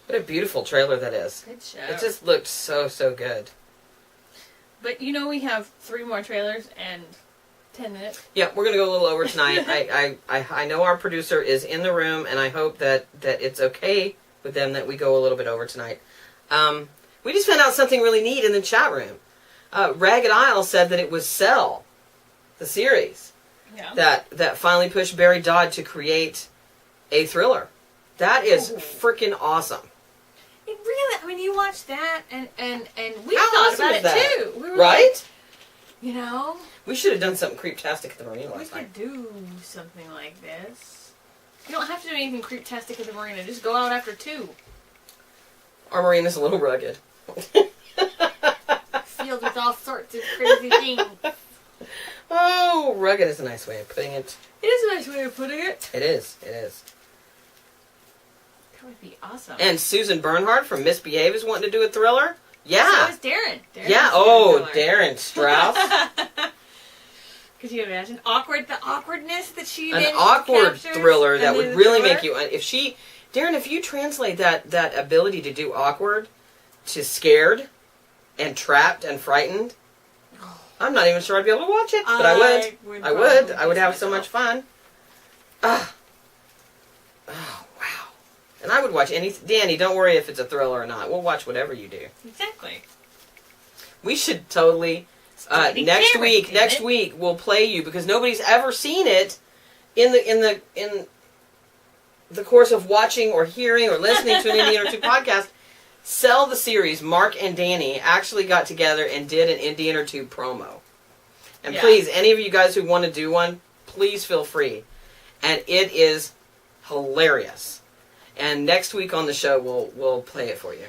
What a beautiful trailer that is. Good show. It just looked so good. But you know we have 3 more trailers and 10 minutes. Yeah, we're going to go a little over tonight. I know our producer is in the room, and I hope that it's okay with them that we go a little bit over tonight. We just found out something really neat in the chat room. Ragged Isle said that it was Cell, the series, that finally pushed Barry Dodd to create a thriller. That is freaking awesome. It really, I mean, you watch that and we How thought awesome about is it that? too. We were Right? like, you know? We should have done something creeptastic at the marina We last night. could do something like this. You don't have to do anything creeptastic at the marina. Just go out after 2. Our marina's a little rugged. Filled with all sorts of crazy things. Oh, rugged is a nice way of putting it. It is a nice way of putting it. It is. It is. That would be awesome. And Susan Bernhardt from Misbehave is wanting to do a thriller. Yeah. So is Darren. Yeah. Oh, Darren Strauss. Could you imagine the awkwardness that she An then awkward captures thriller that and would then really thriller? make you. Darren, if you translate that ability to do awkward to scared and trapped and frightened, I'm not even sure I'd be able to watch it, but I would. I would have so much fun. Oh, wow. And I would watch Danny, don't worry if it's a thriller or not. We'll watch whatever you do. Exactly. We should totally next week we'll play you, because nobody's ever seen it in the course of watching or hearing or listening to an Indie Intertube podcast. Sell the series. Mark and Danny actually got together and did an Indie Intertube promo. And please, any of you guys who want to do one, please feel free. And it is hilarious. And next week on the show, we'll play it for you.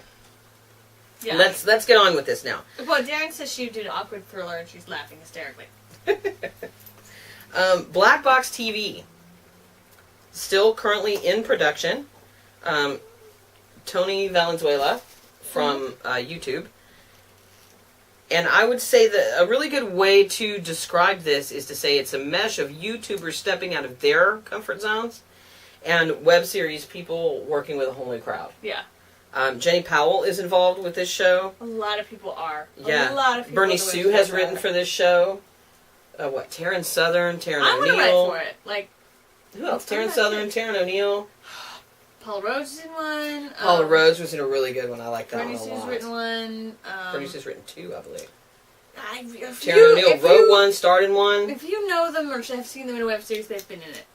Yeah. Let's get on with this now. Well, Darren says she did an awkward thriller and she's laughing hysterically. Black Box TV. Still currently in production. Tony Valenzuela from YouTube. And I would say that a really good way to describe this is to say it's a mesh of YouTubers stepping out of their comfort zones and web series people working with a whole new crowd. Yeah. Jenny Powell is involved with this show. A lot of people are. Yeah. A lot of people. Bernie Sue has written for this show. Taryn Southern, Taryn I want to O'Neill. write for it. Like, who else? Taryn Southern, Taryn O'Neill. Paula Rhodes is in one. Paula Rhodes was in a really good one. I like that Bernie one a Sue's lot. written one. Bernie Sue's written 2, I believe. Taryn Taryn O'Neill wrote one, starred in one. If you know them or have seen them in a web series, they've been in it.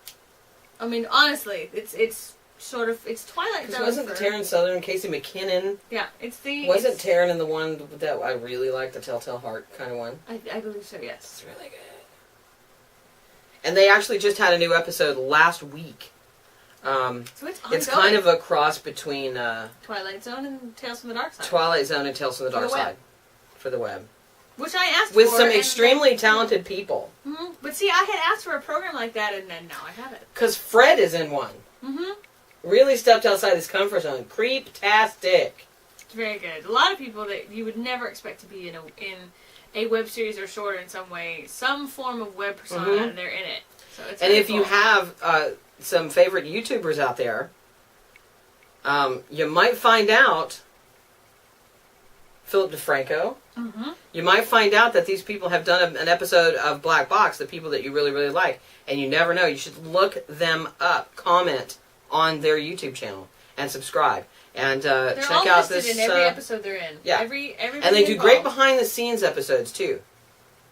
I mean, honestly, it's sort of Twilight Zone. Wasn't Taryn Southern, Casey McKinnon? Yeah, it's the. Wasn't Taryn in the one that I really liked, the Telltale Heart kind of one? I believe so. Yes. It's really good. And they actually just had a new episode last week. So it's kind of a cross between Twilight Zone and Tales from the Dark Side. Twilight Zone and Tales from the Dark Side for the web. Which I asked with for. With some extremely talented people. Mm-hmm. But see, I had asked for a program like that, and then now I have it. Because Fred is in one. Mm-hmm. Really stepped outside his comfort zone. Creep-tastic. It's very good. A lot of people that you would never expect to be in a web series or short in some way, some form of web persona, they're in it. So it's and if you have some favorite YouTubers out there, you might find out Philip DeFranco. Mm-hmm. You might find out that these people have done an episode of Black Box, the people that you really, really like. And you never know. You should look them up, comment on their YouTube channel, and subscribe. And check out this. They're all listed in every episode they're in. Yeah. Every and they do great behind-the-scenes episodes, too,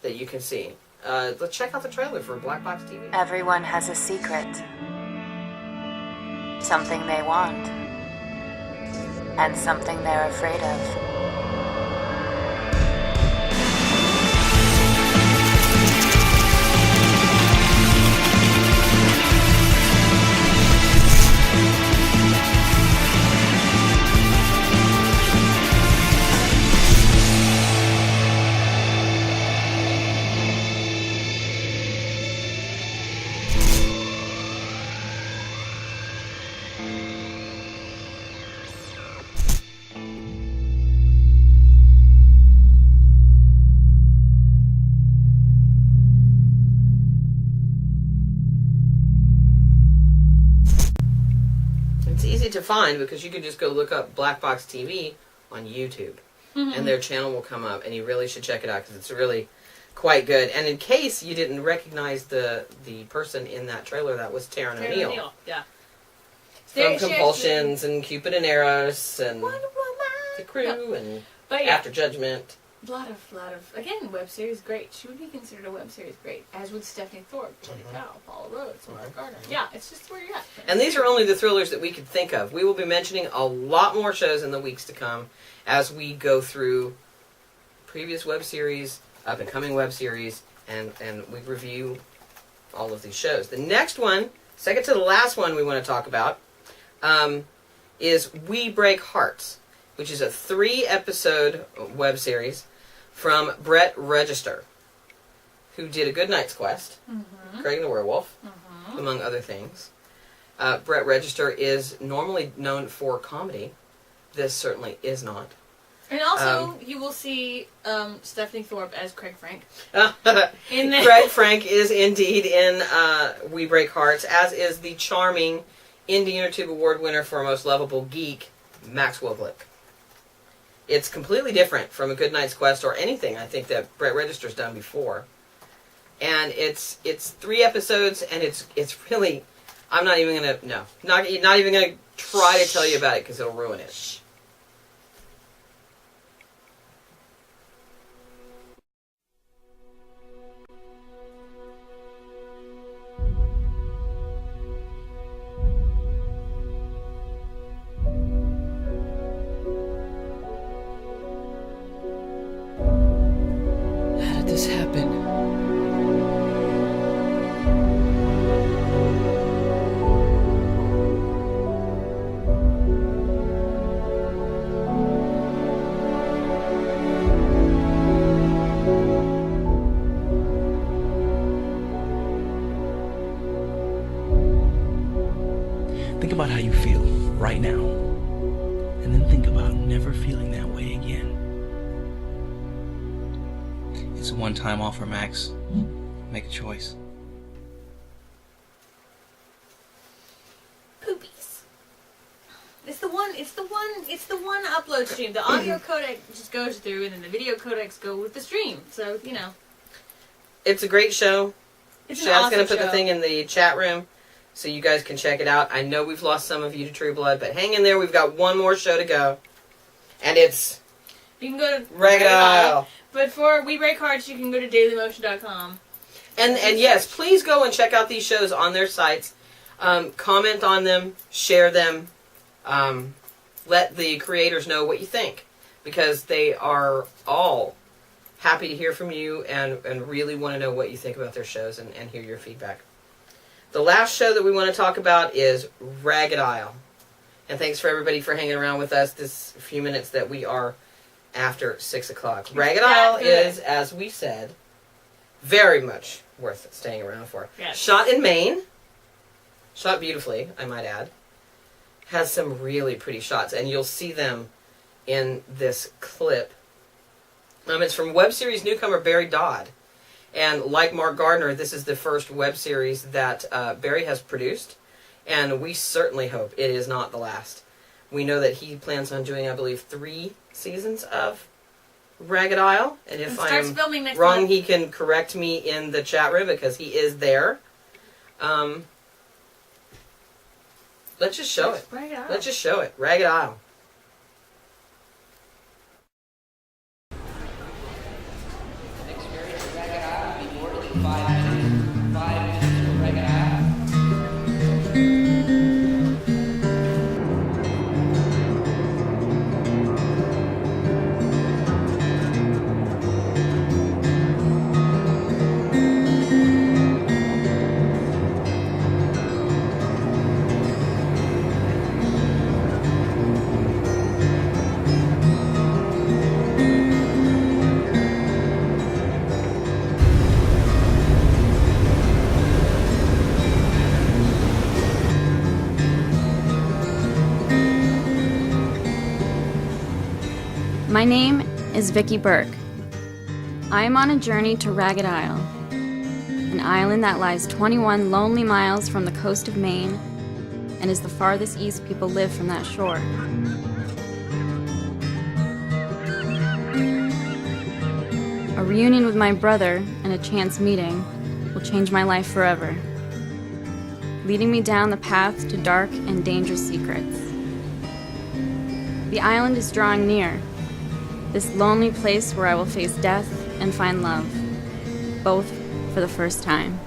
that you can see. Let's check out the trailer for Black Box TV. Everyone has a secret. Something they want. And something they're afraid of. To find, because you could just go look up Black Box TV on YouTube, and their channel will come up, and you really should check it out because it's really quite good. And in case you didn't recognize the person in that trailer, that was Taryn O'Neill. Yeah. From Compulsions and Cupid and Eros and The Crew and After Judgment. A lot of, again, web series great. She would be considered a web series great, as would Stephanie Thorpe, Jenny Powell, Paula Rhodes, Mark Gardner. Yeah, it's just where you're at. And these are only the thrillers that we could think of. We will be mentioning a lot more shows in the weeks to come as we go through previous web series, up-and-coming web series, and we review all of these shows. The next one, second to the last one we want to talk about, is We Break Hearts, which is a 3-episode web series from Brett Register, who did A Good Night's Quest, Craig the Werewolf, among other things. Brett Register is normally known for comedy. This certainly is not. And also, you will see Stephanie Thorpe as Craig Frank. Craig Frank is indeed in We Break Hearts, as is the charming Indie Intertube Award winner for Most Lovable Geek, Max Woblick. It's completely different from A Good Night's Quest or anything I think that Brett Register's done before. And it's 3 episodes, and it's really, I'm not even gonna, no, not even gonna try to tell you about it because it'll ruin it. How did this happen? Think about how you feel right now, and then think about never feeling that way again. It's a one-time offer, Max. Make a choice. Poopies. It's the one upload stream. The audio codec just goes through, and then the video codecs go with the stream. So, you know. It's a great show. It's an Shad's awesome going to put the show. thing in the chat room so you guys can check it out. I know we've lost some of you to True Blood, but hang in there. We've got one more show to go. And it's You can go to Ragged Isle. But for We Break Hearts, you can go to dailymotion.com. And yes, please go and check out these shows on their sites. Comment on them. Share them. Let the creators know what you think. Because they are all happy to hear from you and really want to know what you think about their shows and hear your feedback. The last show that we want to talk about is Ragged Isle. And thanks for everybody for hanging around with us this few minutes that we are after 6 o'clock. Ragged Isle is, as we said, very much worth staying around for. Yes. Shot in Maine. Shot beautifully, I might add. Has some really pretty shots, and you'll see them in this clip. It's from web series newcomer Barry Dodd. And like Mark Gardner, this is the first web series that Barry has produced. And we certainly hope it is not the last. We know that he plans on doing, I believe, 3 seasons of Ragged Isle. And if It starts filming I'm next wrong, month. he can correct me in the chat room because he is there. Let's just show it. Ragged Isle. Let's just show it. Ragged Isle. My name is Vicky Burke. I am on a journey to Ragged Isle, an island that lies 21 lonely miles from the coast of Maine and is the farthest east people live from that shore. A reunion with my brother and a chance meeting will change my life forever, leading me down the path to dark and dangerous secrets. The island is drawing near, this lonely place where I will face death and find love, both for the first time.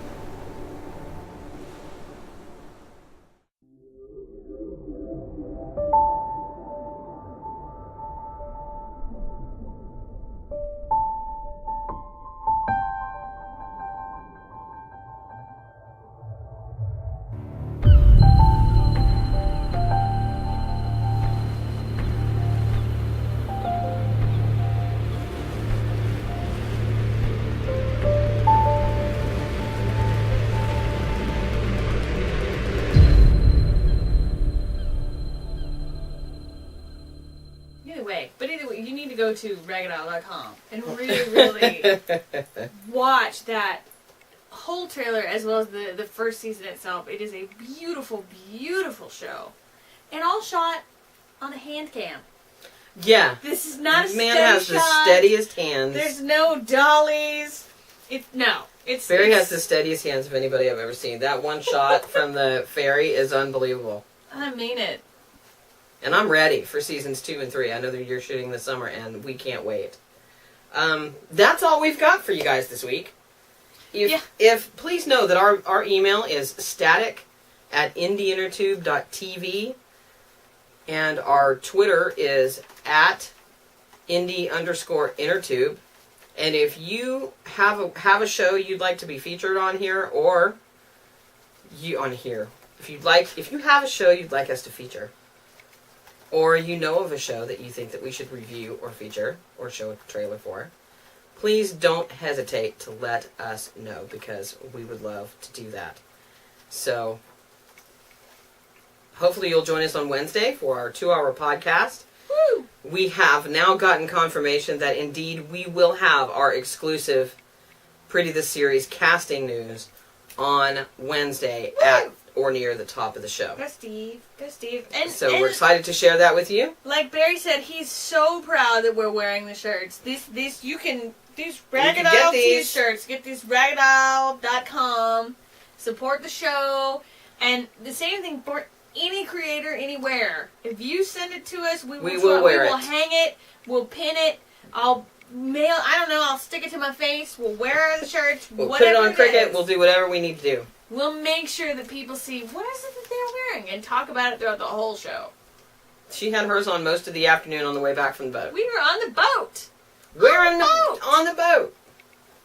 But anyway, you need to go to raggedisle.com and really watch that whole trailer as well as the first season itself. It is a beautiful, beautiful show. And all shot on a hand cam. Yeah. This is not a steady man has shot. the steadiest hands. There's no dollies. Barry has the steadiest hands of anybody I've ever seen. That one shot from the ferry is unbelievable. I mean it. And I'm ready for seasons 2 and 3. I know that you're shooting this summer, and we can't wait. That's all we've got for you guys this week. If please know that our email is static@indieintertube.tv, and our Twitter is @indie_intertube. And if you have a show you'd like to be featured on here, or if you have a show you'd like us to feature, or you know of a show that you think that we should review or feature or show a trailer for, please don't hesitate to let us know, because we would love to do that. So, hopefully you'll join us on Wednesday for our 2-hour podcast. Woo! We have now gotten confirmation that indeed we will have our exclusive Pretty the Series casting news on Wednesday at or near the top of the show. Go Steve. And we're excited to share that with you. Like Barry said, he's so proud that we're wearing the shirts. These Ragged Isle t-shirts. Get these raggedisle.com. Support the show. And the same thing for any creator anywhere. If you send it to us, we will wear it. We will hang it. We'll pin it. I'll stick it to my face. We'll wear the shirts. We'll put it on Cricket. We'll do whatever we need to do. We'll make sure that people see what is it that they're wearing and talk about it throughout the whole show. She had hers on most of the afternoon on the way back from the boat. We were on the boat. On the boat.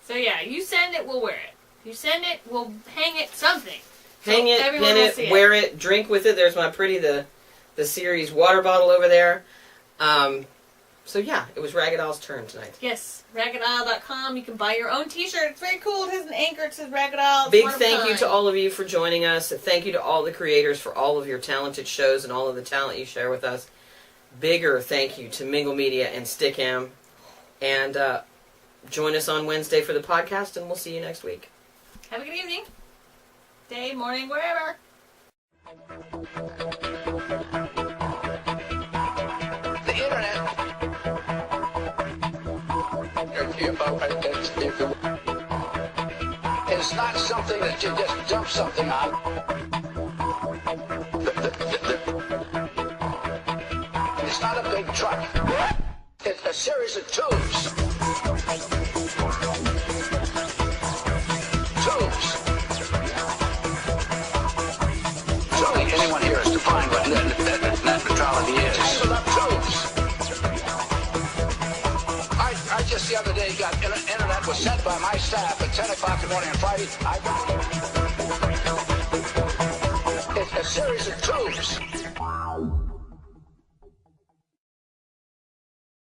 So yeah, you send it, we'll wear it. You send it, we'll hang it, something. Hang it, pin it, wear it, drink with it. There's my Pretty the Series water bottle over there. So yeah, it was Ragged Isle's turn tonight. Yes, raggedisle.com. You can buy your own t-shirt. It's very cool. It has an anchor. It says Ragged Isle. Big thank you to all of you for joining us. Thank you to all the creators for all of your talented shows and all of the talent you share with us. Bigger thank you to Mingle Media and Stickam. And join us on Wednesday for the podcast, and we'll see you next week. Have a good evening. Day, morning, wherever. The internet. It's not something that you just dump something on. It's not a big truck. It's a series of tubes. Anyone here has defined what net neutrality is. I just the other day got internet was sent by my staff at 10 o'clock in the morning on Friday. It's a series of tubes.